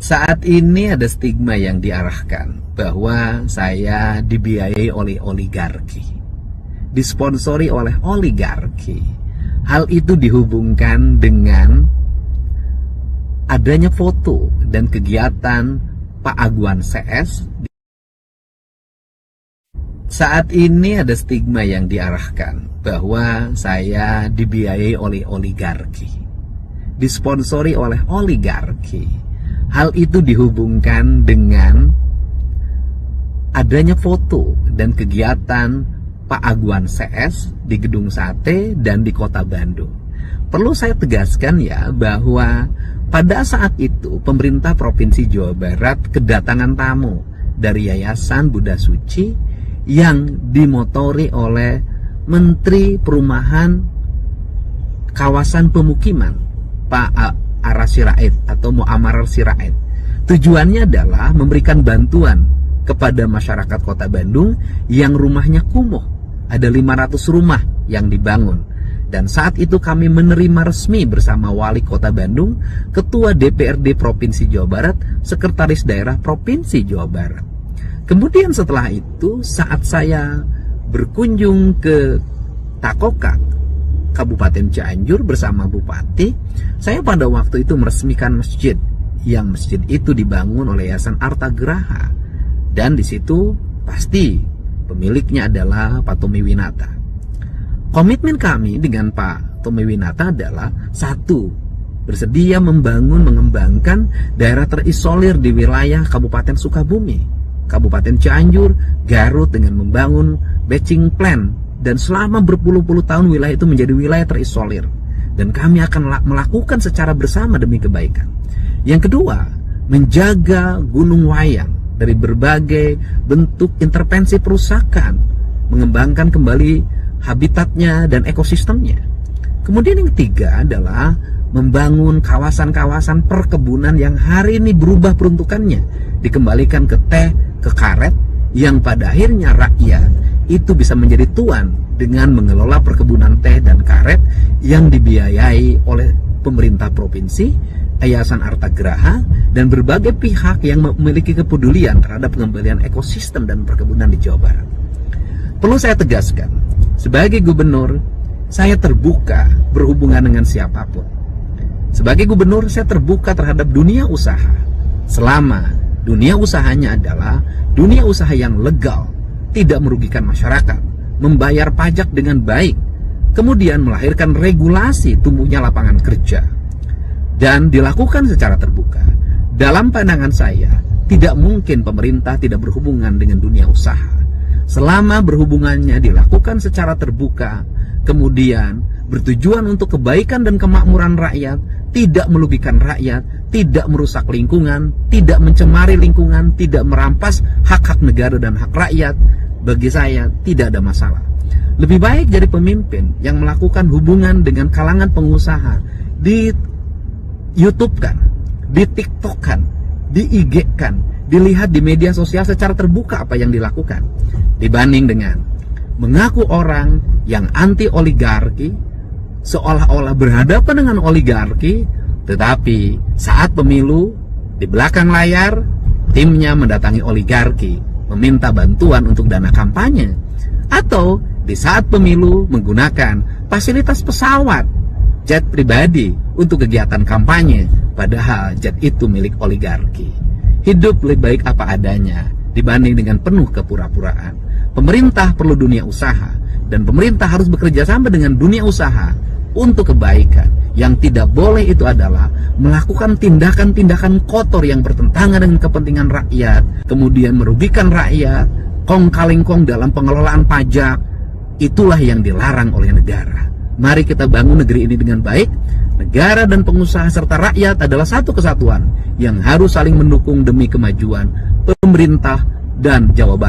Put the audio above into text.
Saat ini ada stigma yang diarahkan bahwa saya dibiayai oleh oligarki, disponsori oleh oligarki. Hal itu dihubungkan dengan adanya foto dan kegiatan Pak Aguan CS. Saat ini ada stigma yang diarahkan bahwa saya dibiayai oleh oligarki, disponsori oleh oligarki. Hal itu dihubungkan dengan adanya foto dan kegiatan Pak Aguan CS di Gedung Sate dan di Kota Bandung. Perlu saya tegaskan ya bahwa pada saat itu pemerintah Provinsi Jawa Barat kedatangan tamu dari Yayasan Buddha Suci yang dimotori oleh Menteri Perumahan Kawasan Pemukiman Pak Ara Sirait atau Muamarar Sirait. Tujuannya adalah memberikan bantuan kepada masyarakat Kota Bandung yang rumahnya kumuh. Ada 500 rumah yang dibangun. Dan saat itu kami menerima resmi bersama Wali Kota Bandung, Ketua DPRD Provinsi Jawa Barat, Sekretaris Daerah Provinsi Jawa Barat. Kemudian setelah itu saat saya berkunjung ke Takokak, Kabupaten Cianjur bersama Bupati, saya pada waktu itu meresmikan masjid, yang masjid itu dibangun oleh Yayasan Arta Graha, dan di situ pasti pemiliknya adalah Pak Tommy Winata. Komitmen kami dengan Pak Tommy Winata adalah satu, bersedia membangun mengembangkan daerah terisolir di wilayah Kabupaten Sukabumi, Kabupaten Cianjur, Garut dengan membangun batching plan. Dan selama berpuluh-puluh tahun wilayah itu menjadi wilayah terisolir. Dan kami akan melakukan secara bersama demi kebaikan. Yang kedua, menjaga Gunung Wayang dari berbagai bentuk intervensi perusakan, mengembangkan kembali habitatnya dan ekosistemnya. Kemudian yang ketiga adalah membangun kawasan-kawasan perkebunan yang hari ini berubah peruntukannya, dikembalikan ke teh, ke karet, yang pada akhirnya rakyat itu bisa menjadi tuan dengan mengelola perkebunan teh dan karet yang dibiayai oleh pemerintah provinsi, Yayasan Arta Graha, dan berbagai pihak yang memiliki kepedulian terhadap pengembalian ekosistem dan perkebunan di Jawa Barat. Perlu saya tegaskan, sebagai gubernur, saya terbuka berhubungan dengan siapapun. Sebagai gubernur, saya terbuka terhadap dunia usaha, selama dunia usahanya adalah dunia usaha yang legal, tidak merugikan masyarakat, membayar pajak dengan baik, kemudian melahirkan regulasi tumbuhnya lapangan kerja, dan dilakukan secara terbuka. Dalam pandangan saya, tidak mungkin pemerintah tidak berhubungan dengan dunia usaha. Selama berhubungannya dilakukan secara terbuka, kemudian bertujuan untuk kebaikan dan kemakmuran rakyat, tidak merugikan rakyat, tidak merusak lingkungan, tidak mencemari lingkungan, tidak merampas hak-hak negara dan hak rakyat, bagi saya tidak ada masalah. Lebih baik jadi pemimpin yang melakukan hubungan dengan kalangan pengusaha, di YouTube-kan, di TikTok-kan, di IG-kan, dilihat di media sosial secara terbuka apa yang dilakukan, dibanding dengan mengaku orang yang anti oligarki, seolah-olah berhadapan dengan oligarki, tetapi saat pemilu di belakang layar timnya mendatangi oligarki, meminta bantuan untuk dana kampanye, atau di saat pemilu menggunakan fasilitas pesawat, jet pribadi untuk kegiatan kampanye, padahal jet itu milik oligarki. Hidup lebih baik apa adanya dibanding dengan penuh kepura-puraan. Pemerintah perlu dunia usaha, dan pemerintah harus bekerja sama dengan dunia usaha untuk kebaikan. Yang tidak boleh itu adalah melakukan tindakan-tindakan kotor yang bertentangan dengan kepentingan rakyat, kemudian merugikan rakyat, kong kaling kong dalam pengelolaan pajak. Itulah yang dilarang oleh negara. Mari kita bangun negeri ini dengan baik. Negara dan pengusaha serta rakyat adalah satu kesatuan yang harus saling mendukung demi kemajuan pemerintah dan Jawa Barat.